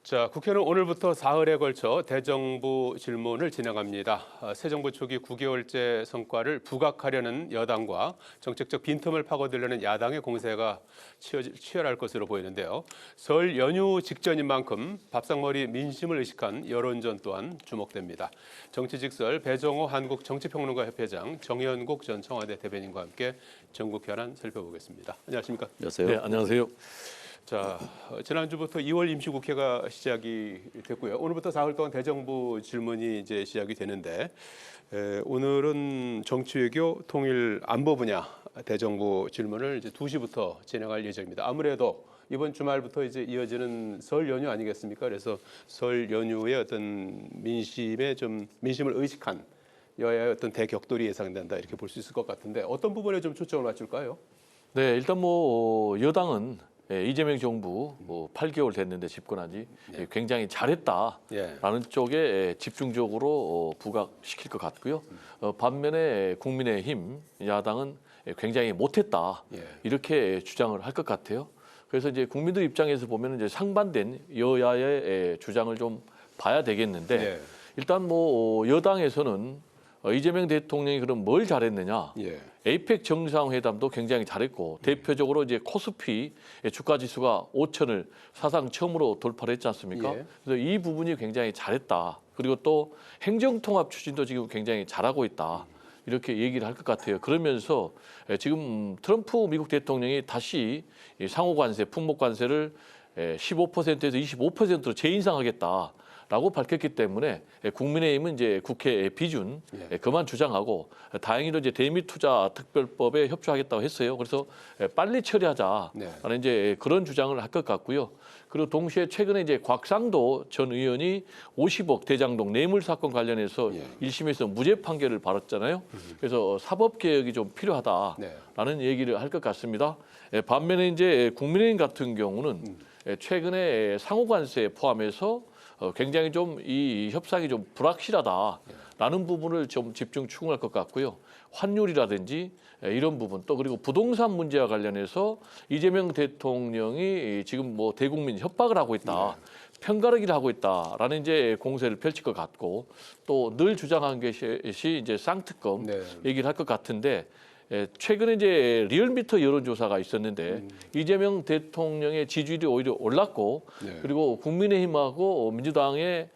자, 국회는 오늘부터 사흘에 걸쳐 대정부 질문을 진행합니다. 새 정부 초기 9개월째 성과를 부각하려는 여당과 정책적 빈틈을 파고들려는 야당의 공세가 치열할 것으로 보이는데요. 설 연휴 직전인 만큼 밥상머리 민심을 의식한 여론전 또한 주목됩니다. 정치직설 배정호 한국정치평론가협회장, 정연국 전 청와대 대변인과 함께 전국 현안 살펴보겠습니다. 안녕하십니까? 안녕하세요. 네, 안녕하세요. 자, 지난주부터 2월 임시국회가 시작이 됐고요. 오늘부터 사흘 동안 대정부 질문이 이제 시작이 되는데 오늘은 정치외교 통일 안보 분야 대정부 질문을 이제 2시부터 진행할 예정입니다. 아무래도 이번 주말부터 이제 이어지는 설 연휴 아니겠습니까? 그래서 설 연휴의 어떤 민심을 의식한 여야의 어떤 대격돌이 예상된다 이렇게 볼 수 있을 것 같은데 어떤 부분에 좀 초점을 맞출까요? 네, 일단 여당은 이재명 정부 8개월 됐는데 집권한 지 굉장히 잘했다라는 쪽에 집중적으로 부각시킬 것 같고요. 반면에 국민의힘 야당은 굉장히 못했다 이렇게 주장을 할 것 같아요. 그래서 이제 국민들 입장에서 보면 이제 상반된 여야의 주장을 좀 봐야 되겠는데 일단 여당에서는 이재명 대통령이 그럼 뭘 잘했느냐? 에이펙 정상회담도 굉장히 잘했고 대표적으로 이제 코스피 주가 지수가 5천을 사상 처음으로 돌파를 했지 않습니까? 그래서 이 부분이 굉장히 잘했다. 그리고 또 행정통합 추진도 지금 굉장히 잘하고 있다. 이렇게 얘기를 할 것 같아요. 그러면서 지금 트럼프 미국 대통령이 다시 상호관세, 품목관세를 15%에서 25%로 재인상하겠다. 라고 밝혔기 때문에 국민의힘은 이제 국회 비준 그만 주장하고 다행히도 이제 대미투자특별법에 협조하겠다고 했어요. 그래서 빨리 처리하자라는 이제 그런 주장을 할 것 같고요. 그리고 동시에 최근에 이제 곽상도 전 의원이 50억 대장동 뇌물 사건 관련해서 1심에서 무죄 판결을 받았잖아요. 그래서 사법 개혁이 좀 필요하다라는 얘기를 할 것 같습니다. 반면에 이제 국민의힘 같은 경우는 최근에 상호관세 포함해서 굉장히 좀 이 협상이 좀 불확실하다라는 부분을 좀 집중 추궁할 것 같고요. 환율이라든지 이런 부분 또 그리고 부동산 문제와 관련해서 이재명 대통령이 지금 대국민 협박을 하고 있다. 편가르기를 하고 있다라는 이제 공세를 펼칠 것 같고 또 늘 주장한 것이 이제 쌍특검 얘기를 할 것 같은데 최근에 이제 리얼미터 여론조사가 있었는데 이재명 대통령의 지지율이 오히려 올랐고 그리고 국민의힘하고 민주당의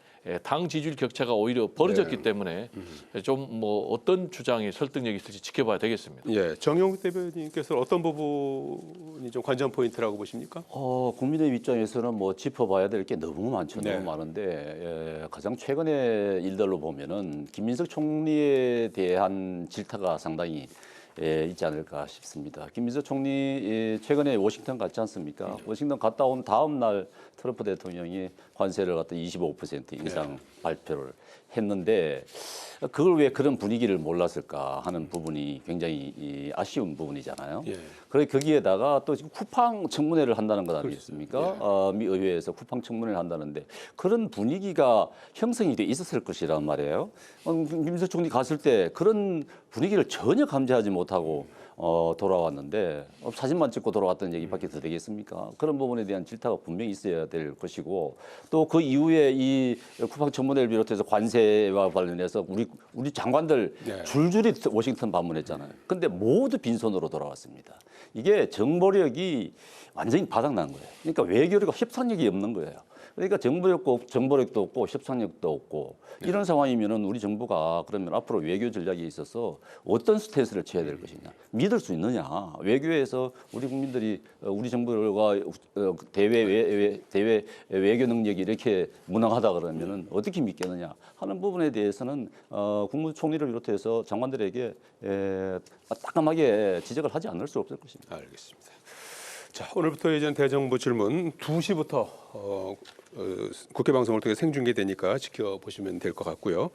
당 지지율 격차가 오히려 벌어졌기 때문에 좀 어떤 주장이 설득력이 있을지 지켜봐야 되겠습니다. 정영국 대변인께서 어떤 부분이 좀 관전 포인트라고 보십니까? 국민의 입장에서는 짚어봐야 될 게 너무 많죠. 너무 많은데 가장 최근의 일들로 보면은 김민석 총리에 대한 질타가 상당히 있지 않을까 싶습니다. 김민석 총리 최근에 워싱턴 갔지 않습니까? 워싱턴 갔다 온 다음 날 트럼프 대통령이 관세를 갖다 25% 인상 발표를 했는데 그걸 왜 그런 분위기를 몰랐을까 하는 부분이 굉장히 아쉬운 부분이잖아요. 그리고 거기에다가 또 지금 쿠팡 청문회를 한다는 것 아니겠습니까? 미 의회에서 쿠팡 청문회를 한다는데 그런 분위기가 형성이 돼 있었을 것이란 말이에요. 김민석 총리 갔을 때 그런 분위기를 전혀 감지하지 못하고 돌아왔는데 사진만 찍고 돌아왔다는 얘기밖에 더 되겠습니까? 그런 부분에 대한 질타가 분명히 있어야 될 것이고 또 그 이후에 이 쿠팡 청문회를 비롯해서 관세와 관련해서 우리 장관들 줄줄이 워싱턴 방문했잖아요. 근데 모두 빈손으로 돌아왔습니다. 이게 정보력이 완전히 바닥난 거예요. 그러니까 외교력과 협상력이 없는 거예요. 그러니까 정보력도 없고 협상력도 없고 이런 상황이면은 우리 정부가 그러면 앞으로 외교 전략에 있어서 어떤 스탠스를 취해야 될 것이냐, 믿을 수 있느냐, 외교에서 우리 국민들이 우리 정부가 대외 외교 능력이 이렇게 무능하다 그러면은 어떻게 믿겠느냐 하는 부분에 대해서는 국무총리를 비롯해서 장관들에게 따끔하게 지적을 하지 않을 수 없을 것입니다. 알겠습니다. 자, 오늘부터 예전 대정부 질문 2시부터 국회 방송을 통해 생중계되니까 지켜보시면 될 것 같고요.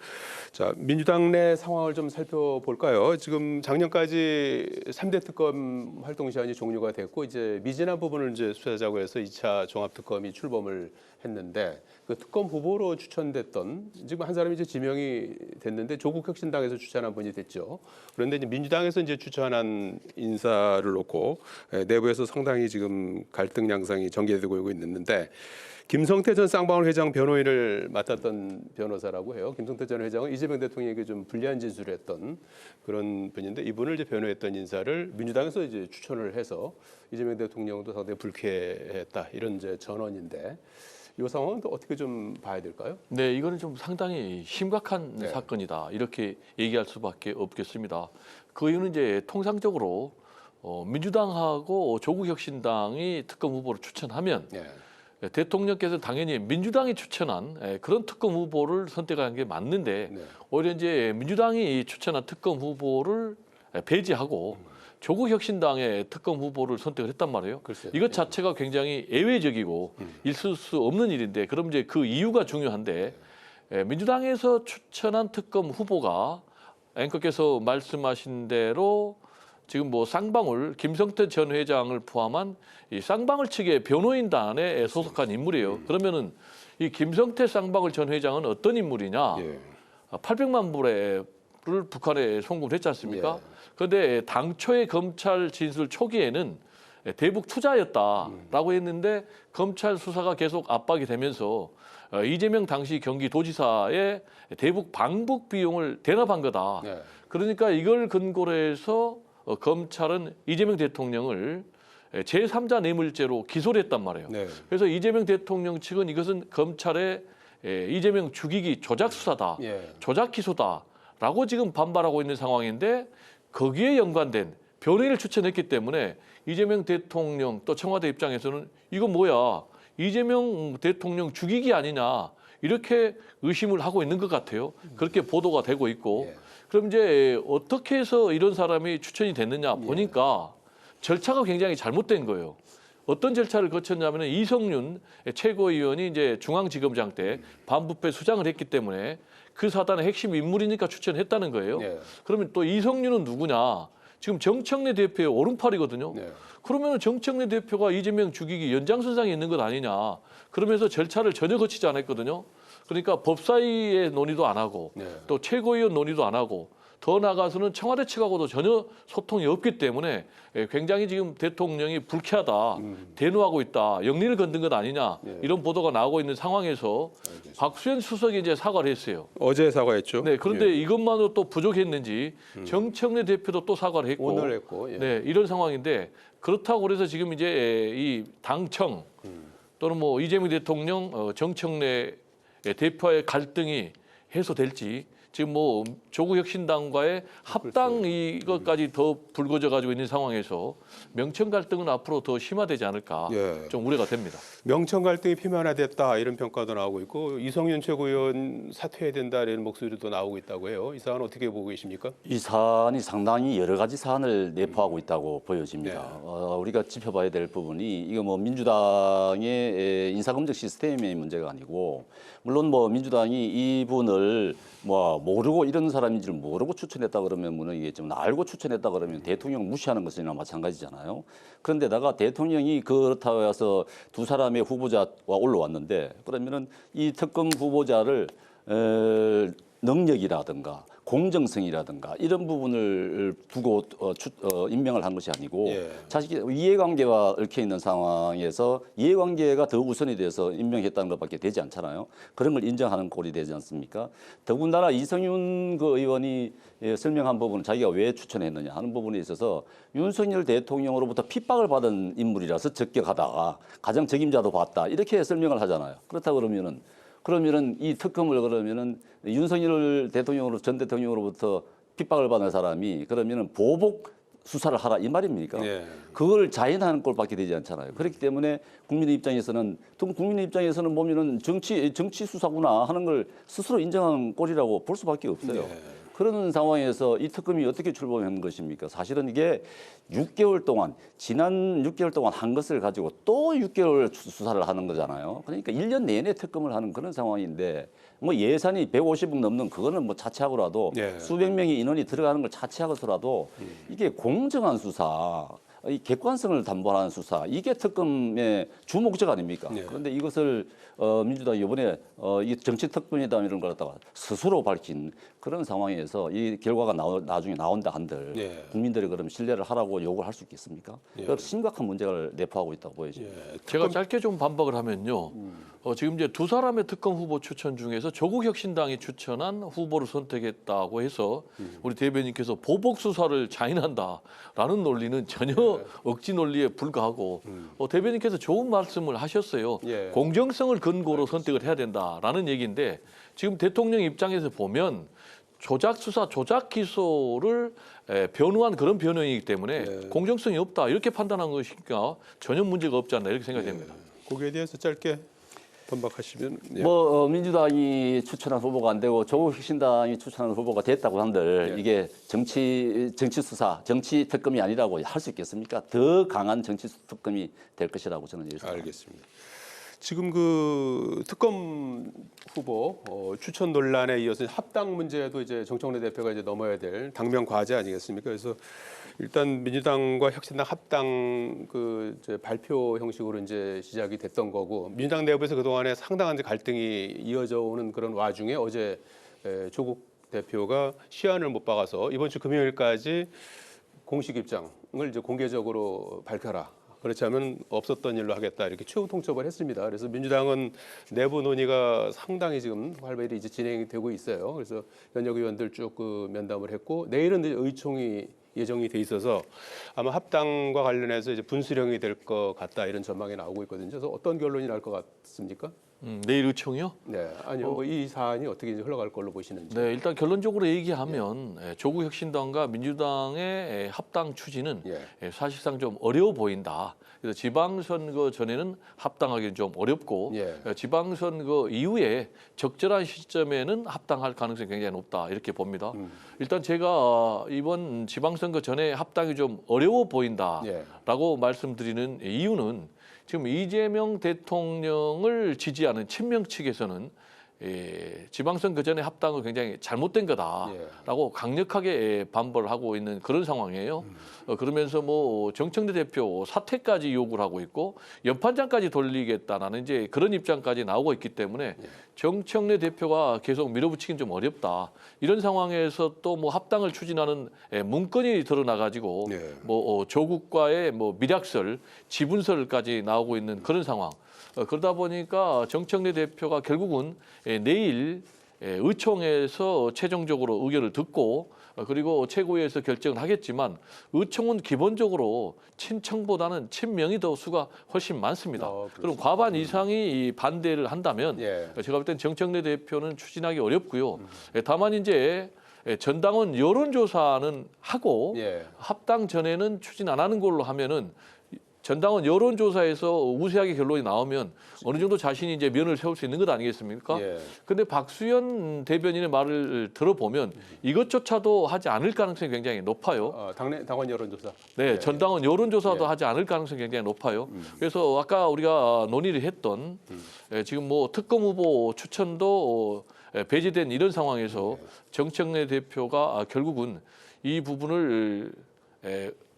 자, 민주당 내 상황을 좀 살펴볼까요? 지금 작년까지 3대 특검 활동 시한이 종료가 됐고 이제 미진한 부분을 이제 수사하자고 해서 2차 종합특검이 출범을 했는데 그 특검 후보로 추천됐던 지금 한 사람이 이제 지명이 됐는데 조국 혁신당에서 추천한 분이 됐죠. 그런데 이제 민주당에서 이제 추천한 인사를 놓고 내부에서 상당히 지금 갈등 양상이 전개되고 있는데 김성태 전 쌍방울 회장 변호인을 맡았던 변호사라고 해요. 김성태 전 회장은 이재명 대통령에게 좀 불리한 진술을 했던 그런 분인데 이분을 이제 변호했던 인사를 민주당에서 이제 추천을 해서 이재명 대통령도 상당히 불쾌했다 이런 이제 전언인데 이 상황은 또 어떻게 좀 봐야 될까요? 네, 이거는 좀 상당히 심각한 네. 사건이다 이렇게 얘기할 수밖에 없겠습니다. 그 이유는 이제 통상적으로 민주당하고 조국혁신당이 특검 후보를 추천하면 네. 대통령께서 당연히 민주당이 추천한 그런 특검 후보를 선택하는 게 맞는데 네. 오히려 이제 민주당이 추천한 특검 후보를 배제하고 조국혁신당의 특검 후보를 선택을 했단 말이에요. 글쎄요. 이것 자체가 굉장히 예외적이고 있을 수 없는 일인데 그럼 이제 그 이유가 중요한데 민주당에서 추천한 특검 후보가 앵커께서 말씀하신 대로 지금 뭐 쌍방울 김성태 전 회장을 포함한 이 쌍방울 측의 변호인단에 소속한 인물이에요. 그러면은 이 김성태 쌍방울 전 회장은 어떤 인물이냐? 예. 800만 불을 북한에 송금했지 않습니까? 예. 그런데 당초의 검찰 진술 초기에는 대북 투자였다라고 했는데 검찰 수사가 계속 압박이 되면서 이재명 당시 경기도지사의 대북 방북 비용을 대납한 거다. 네. 그러니까 이걸 근거로 해서 검찰은 이재명 대통령을 제3자 뇌물죄로 기소를 했단 말이에요. 네. 그래서 이재명 대통령 측은 이것은 검찰의 이재명 죽이기 조작 수사다, 예. 조작 기소다라고 지금 반발하고 있는 상황인데 거기에 연관된 변호인을 추천했기 때문에 이재명 대통령 또 청와대 입장에서는 이거 뭐야 이재명 대통령 죽이기 아니냐 이렇게 의심을 하고 있는 것 같아요. 그렇게 보도가 되고 있고 예. 그럼 이제 어떻게 해서 이런 사람이 추천이 됐느냐 보니까 절차가 굉장히 잘못된 거예요. 어떤 절차를 거쳤냐면 이성윤 최고위원이 이제 중앙지검장 때 반부패 수장을 했기 때문에 그 사단의 핵심 인물이니까 추천했다는 거예요. 네. 그러면 또 이성윤은 누구냐? 지금 정청래 대표의 오른팔이거든요. 네. 그러면 정청래 대표가 이재명 죽이기 연장선상에 있는 것 아니냐? 그러면서 절차를 전혀 거치지 않았거든요. 그러니까 법사위의 논의도 안 하고 네. 또 최고위원 논의도 안 하고 더 나아가서는 청와대 측하고도 전혀 소통이 없기 때문에 굉장히 지금 대통령이 불쾌하다, 대노하고 있다, 영리를 건든 것 아니냐 이런 보도가 나오고 있는 상황에서 박수현 수석이 이제 사과를 했어요. 어제 사과했죠. 네, 그런데 예. 이것만으로 또 부족했는지 정청래 대표도 또 사과를 했고, 오늘 했고. 예. 네, 이런 상황인데 그렇다고 그래서 지금 이제 이 당청 또는 뭐 이재명 대통령, 정청래 대표와의 갈등이 해소될지 지금 뭐 조국혁신당과의 합당 이것까지 더 불거져 가지고 있는 상황에서 명천 갈등은 앞으로 더 심화되지 않을까 예. 좀 우려가 됩니다. 명천 갈등이 피면화됐다 이런 평가도 나오고 있고 이성윤 최고위원 사퇴해야 된다 이런 목소리도 나오고 있다고 해요. 이 사안 어떻게 보고 계십니까? 이 사안이 상당히 여러 가지 사안을 내포하고 있다고 보여집니다. 네. 우리가 짚어봐야 될 부분이 이거 뭐 민주당의 인사검증 시스템의 문제가 아니고 물론 뭐 민주당이 이분을 뭐 모르고 이런 사람인지를 모르고 추천했다 그러면 문제겠지만 알고 추천했다 그러면 대통령을 무시하는 것이나 마찬가지잖아요. 그런데다가 대통령이 그렇다고 해서 두 사람의 후보자와 올라왔는데 그러면은 이 특검 후보자를 능력이라든가 공정성이라든가 이런 부분을 두고 임명을 한 것이 아니고 예. 자식이 이해관계가 얽혀 있는 상황에서 이해관계가 더 우선이 돼서 임명했다는 것밖에 되지 않잖아요. 그런 걸 인정하는 꼴이 되지 않습니까? 더군다나 이성윤 그 의원이 설명한 부분은 자기가 왜 추천했느냐 하는 부분에 있어서 윤석열 대통령으로부터 핍박을 받은 인물이라서 적격하다가 가장 적임자도 봤다 이렇게 설명을 하잖아요. 그렇다 그러면은 이 특검을 그러면은 윤석열 대통령으로 전 대통령으로부터 핍박을 받는 사람이 그러면은 보복 수사를 하라 이 말입니까? 예. 그걸 자인하는 꼴밖에 되지 않잖아요. 그렇기 때문에 국민의 입장에서는 보면은 정치 수사구나 하는 걸 스스로 인정하는 꼴이라고 볼 수밖에 없어요. 네. 그런 상황에서 이 특검이 어떻게 출범한 것입니까? 사실은 이게 6개월 동안 지난 6개월 동안 한 것을 가지고 또 6개월 수사를 하는 거잖아요. 그러니까 1년 내내 특검을 하는 그런 상황인데 뭐 예산이 150억 넘는 그거는 뭐 자체하고라도 예. 수백 명의 인원이 들어가는 걸 자체하고서라도 이게 공정한 수사 이 객관성을 담보하는 수사 이게 특검의 주 목적 아닙니까? 네. 그런데 이것을 민주당이 이번에 이게 정치 특검이다 이런 걸 갖다가 스스로 밝힌 그런 상황에서 이 결과가 나중에 나온다 한들 네. 국민들이 그럼 신뢰를 하라고 요구를 할 수 있겠습니까? 예. 심각한 문제를 내포하고 있다고 보여요. 예, 제가 짧게 좀 반박을 하면요. 지금 이제 두 사람의 특검 후보 추천 중에서 조국혁신당이 추천한 후보를 선택했다고 해서 우리 대변인께서 보복 수사를 자인한다라는 논리는 전혀 억지 논리에 불과하고 대변인께서 좋은 말씀을 하셨어요. 예. 공정성을 근거로 선택을 해야 된다라는 얘기인데 지금 대통령 입장에서 보면 조작 수사, 조작 기소를 변호한 그런 변호이기 때문에 공정성이 없다 이렇게 판단한 것이니까 전혀 문제가 없지 않나 이렇게 생각됩니다. 거기에 대해서 짧게 반박하시면. 예. 민주당이 추천한 후보가 안 되고 조국혁신당이 추천한 후보가 됐다고 한들 예. 이게 정치 수사, 정치 특검이 아니라고 할 수 있겠습니까? 더 강한 정치 특검이 될 것이라고 저는 예상합니다. 알겠습니다. 지금 그 특검 후보 추천 논란에 이어서 합당 문제도 이제 정청래 대표가 이제 넘어야 될 당면 과제 아니겠습니까? 그래서 일단 민주당과 혁신당 합당 그 이제 발표 형식으로 이제 시작이 됐던 거고 민주당 내부에서 그동안에 상당한 이제 갈등이 이어져 오는 그런 와중에 어제 조국 대표가 시한을 못 박아서 이번 주 금요일까지 공식 입장을 이제 공개적으로 밝혀라. 그렇지 않으면 없었던 일로 하겠다 이렇게 최후 통첩을 했습니다. 그래서 민주당은 내부 논의가 상당히 지금 활발히 이제 진행이 되고 있어요. 그래서 현역 의원들 쭉 그 면담을 했고 내일은 이제 의총이 예정이 돼 있어서 아마 합당과 관련해서 이제 분수령이 될 것 같다 이런 전망이 나오고 있거든요. 그래서 어떤 결론이 날 것 같습니까? 내일 의총이요? 네, 아니요. 이 사안이 어떻게 이제 흘러갈 걸로 보시는지. 네, 일단 결론적으로 얘기하면 조국혁신당과 민주당의 합당 추진은 사실상 좀 어려워 보인다. 그래서 지방선거 전에는 합당하기는 좀 어렵고 지방선거 이후에 적절한 시점에는 합당할 가능성이 굉장히 높다 이렇게 봅니다. 일단 제가 이번 지방선거 전에 합당이 좀 어려워 보인다라고 말씀드리는 이유는 지금 이재명 대통령을 지지하는 친명 측에서는 지방선거 전에 합당은 굉장히 잘못된 거다라고 강력하게 반발을 하고 있는 그런 상황이에요. 그러면서 뭐 정청래 대표 사퇴까지 요구를 하고 있고 연판장까지 돌리겠다라는 이제 그런 입장까지 나오고 있기 때문에 정청래 대표가 계속 밀어붙이기는 좀 어렵다. 이런 상황에서 또 뭐 합당을 추진하는 문건이 드러나가지고 뭐 조국과의 뭐 밀약설, 지분설까지 나오고 있는 그런 상황. 그러다 보니까 정청래 대표가 결국은 내일 의총에서 최종적으로 의견을 듣고 그리고 최고위에서 결정을 하겠지만 의총은 기본적으로 친청보다는 친명이 더 수가 훨씬 많습니다. 그럼 과반 이상이 반대를 한다면 제가 볼 땐 정청래 대표는 추진하기 어렵고요. 다만 이제 전당원 여론조사는 하고 합당 전에는 추진 안 하는 걸로 하면은 전당원 여론조사에서 우세하게 결론이 나오면 어느 정도 자신이 이제 면을 세울 수 있는 것 아니겠습니까? 근데 박수현 대변인의 말을 들어보면 이것조차도 하지 않을 가능성이 굉장히 높아요. 당원 여론조사. 네, 전당원 여론조사도 하지 않을 가능성이 굉장히 높아요. 그래서 아까 우리가 논의를 했던 지금 뭐 특검 후보 추천도 배제된 이런 상황에서 정청래 대표가 결국은 이 부분을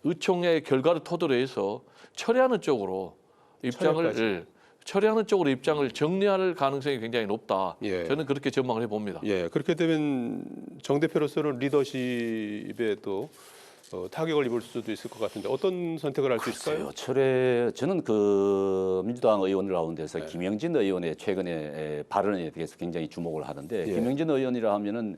의총의 결과를 토대로 해서 처리하는 쪽으로 입장을 정리할 가능성이 굉장히 높다. 저는 그렇게 전망을 해봅니다. 그렇게 되면 정 대표로서는 리더십에 또 타격을 입을 수도 있을 것 같은데 어떤 선택을 할 수 있을까요? 저는 그 민주당 의원들 가운데서 김영진 의원의 최근에 발언에 대해서 굉장히 주목을 하는데 김영진 의원이라 하면은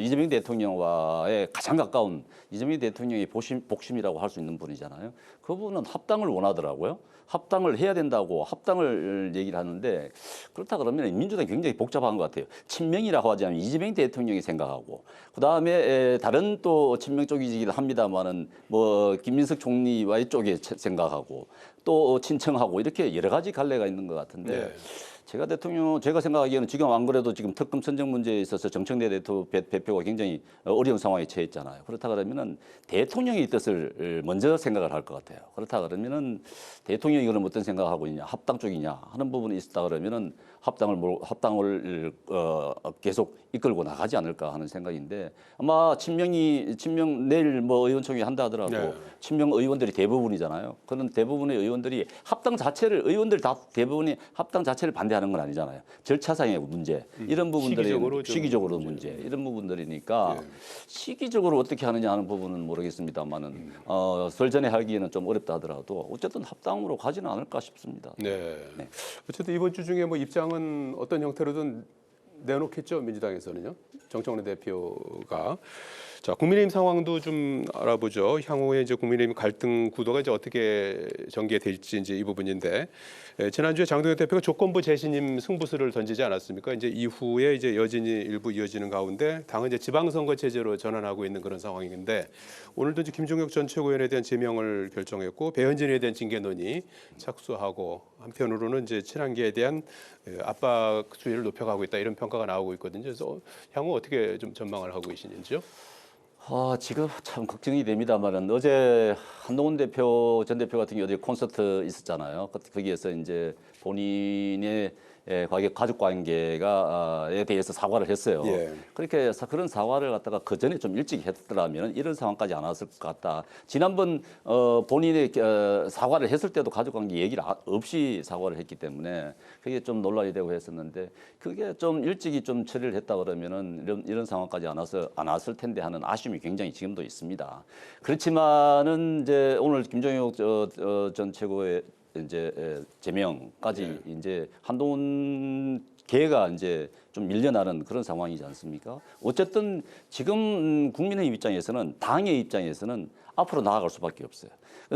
이재명 대통령과의 가장 가까운 이재명 대통령의 복심이라고 할 수 있는 분이잖아요. 그분은 합당을 원하더라고요. 합당을 해야 된다고 합당을 얘기를 하는데 그렇다 그러면 민주당이 굉장히 복잡한 것 같아요. 친명이라고 하지 않으면 이재명 대통령이 생각하고 그다음에 다른 또 친명 쪽이긴 합니다만은 뭐 김민석 총리와의 쪽에 생각하고 또 친청하고 이렇게 여러 가지 갈래가 있는 것 같은데 제가 생각하기에는 지금 안 그래도 지금 특검 선정 문제에 있어서 정청래 대표가 굉장히 어려운 상황에 처했잖아요. 그렇다 그러면은 대통령의 뜻을 먼저 생각을 할 것 같아요. 그렇다 그러면은 대통령이 그럼 어떤 생각을 하고 있냐, 합당 쪽이냐 하는 부분이 있었다 그러면은 합당을 계속 이끌고 나가지 않을까 하는 생각인데 아마 친명 내일 뭐 의원총회 한다 하더라도 네. 친명 의원들이 대부분이잖아요. 그런 대부분의 의원들이 의원들 다 대부분이 합당 자체를 반대하는 건 아니잖아요. 절차상의 문제 이런 부분들이 시기적으로 문제 이런 부분들이니까 시기적으로 어떻게 하느냐 하는 부분은 모르겠습니다만은 설 전에 하기에는 좀 어렵다 하더라도 어쨌든 합당으로 가지는 않을까 싶습니다. 네. 어쨌든 이번 주 중에 뭐 입장은 어떤 형태로든 내놓겠죠, 민주당에서는요. 정청래 대표가. 자, 국민의힘 상황도 좀 알아보죠. 향후에 이제 국민의힘 갈등 구도가 이제 어떻게 전개될지 이제 이 부분인데 지난주에 장동혁 대표가 조건부 재신임 승부수를 던지지 않았습니까? 이제 이후에 이제 여진이 일부 이어지는 가운데 당은 이제 지방선거 체제로 전환하고 있는 그런 상황인데 오늘도 이제 김종혁 전 최고위원에 대한 제명을 결정했고 배현진에 대한 징계 논의 착수하고 한편으로는 이제 친한계에 대한 압박 수위를 높여가고 있다 이런 평가가 나오고 있거든요. 그래서 향후 어떻게 좀 전망을 하고 계시는지요? 지금 참 걱정이 됩니다만은 어제 한동훈 전 대표 같은 경우 어디 콘서트 있었잖아요. 거기에서 이제 본인의 가족 관계에 대해서 사과를 했어요. 예. 그렇게 그런 사과를 갖다가 그 전에 좀 일찍 했더라면 이런 상황까지 안 왔을 것 같다. 지난번 본인의 사과를 했을 때도 가족 관계 얘기를 없이 사과를 했기 때문에 그게 좀 논란이 되고 했었는데 그게 좀 일찍이 좀 처리를 했다 그러면은 이런 상황까지 안 왔을 텐데 하는 아쉬움이 굉장히 지금도 있습니다. 그렇지만은 이제 오늘 김종혁 전 최고의 이제 제명까지 이제 한동훈 계가 이제 좀 밀려나는 그런 상황이지 않습니까? 어쨌든 지금 국민의힘 입장에서는 당의 입장에서는 앞으로 나아갈 수밖에 없어요.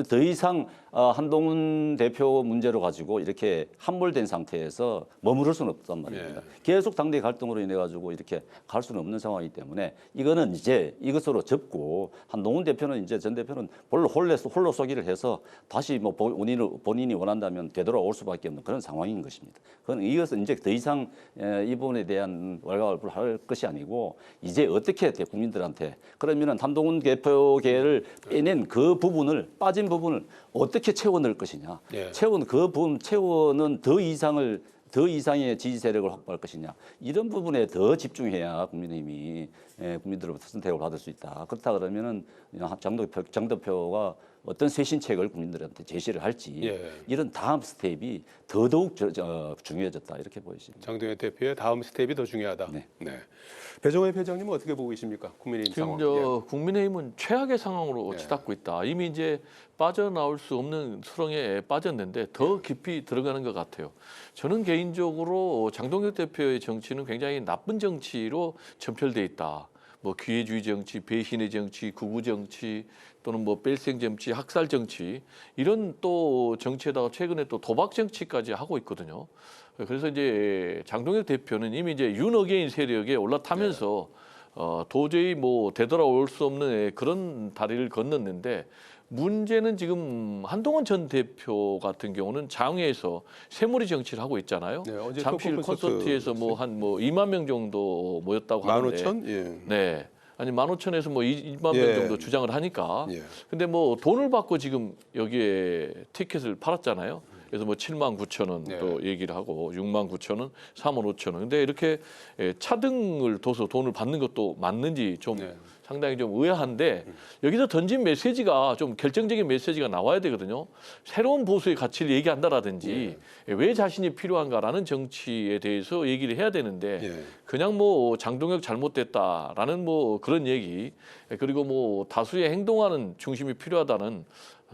더 이상 한동훈 대표 문제로 가지고 이렇게 함몰된 상태에서 머무를 수는 없단 말입니다. 계속 당내 갈등으로 인해 가지고 이렇게 갈 수는 없는 상황이기 때문에 이거는 이제 이것으로 접고 한동훈 대표는 이제 전 대표는 홀로 쏘기를 해서 다시 뭐 본인이 원한다면 되돌아올 수밖에 없는 그런 상황인 것입니다. 이것은 이제 더 이상 이 부분에 대한 왈가왈부할 것이 아니고 이제 어떻게 국민들한테 그러면은 한동훈 대표계를 빼낸 그 부분을 빠진 부분을 어떻게 채워 넣을 것이냐. 채워는 더 이상의 지지 세력을 확보할 것이냐. 이런 부분에 더 집중해야 국민의힘이 국민들로부터 선택을 받을 수 있다. 그렇다 그러면은 장 대표가 어떤 쇄신책을 국민들한테 제시를 할지 이런 다음 스텝이 더더욱 중요해졌다 이렇게 보여집니다. 장동혁 대표의 다음 스텝이 더 중요하다. 네. 배종회 회장님은 어떻게 보고 계십니까? 국민의힘 지금 상황. 국민의힘은 최악의 상황으로 치닫고 있다. 이미 이제 빠져나올 수 없는 수렁에 빠졌는데 더 깊이 들어가는 것 같아요. 저는 개인적으로 장동혁 대표의 정치는 굉장히 나쁜 정치로 전편돼 있다. 뭐 기회주의 정치, 배신의 정치, 구구 정치 또는 뭐 뺄생 정치, 학살 정치 이런 또 정치에다가 최근에 또 도박 정치까지 하고 있거든요. 그래서 이제 장동혁 대표는 이미 이제 윤어게인 세력에 올라타면서 도저히 뭐 되돌아올 수 없는 그런 다리를 건넜는데 문제는 지금 한동훈 전 대표 같은 경우는 장외에서 새몰이 정치를 하고 있잖아요. 어제 잠실 콘서트에서 뭐 한 2만 명 정도 모였다고 하는데 15,000? 네. 아니 15,000에서 뭐 2만 명 정도 주장을 하니까. 근데 뭐 돈을 받고 지금 여기에 티켓을 팔았잖아요. 그래서 뭐 79,000원 또 얘기를 하고 69,000원, 35,000원. 근데 이렇게 차등을 둬서 돈을 받는 것도 맞는지 좀 상당히 좀 의아한데 여기서 던진 메시지가 좀 결정적인 메시지가 나와야 되거든요. 새로운 보수의 가치를 얘기한다라든지 왜 자신이 필요한가라는 정치에 대해서 얘기를 해야 되는데 그냥 뭐 장동혁 잘못됐다라는 뭐 그런 얘기 그리고 뭐 다수의 행동하는 중심이 필요하다는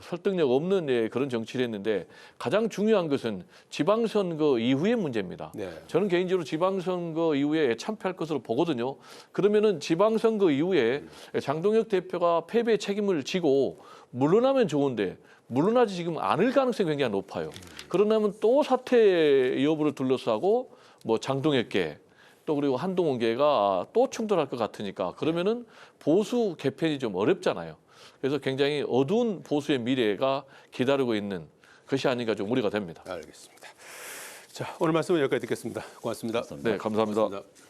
설득력 없는 그런 정치를 했는데 가장 중요한 것은 지방선거 이후의 문제입니다. 저는 개인적으로 지방선거 이후에 참패할 것으로 보거든요. 그러면은 지방선거 이후에 장동혁 대표가 패배의 책임을 지고 물러나면 좋은데 물러나지 지금 않을 가능성이 굉장히 높아요. 그러려면 또 사퇴 여부를 둘러싸고 뭐 장동혁계 또 그리고 한동훈계가 또 충돌할 것 같으니까 그러면은 보수 개편이 좀 어렵잖아요. 그래서 굉장히 어두운 보수의 미래가 기다리고 있는 것이 아닌가 좀 우려가 됩니다. 알겠습니다. 자, 오늘 말씀은 여기까지 듣겠습니다. 고맙습니다. 네, 감사합니다. 고맙습니다.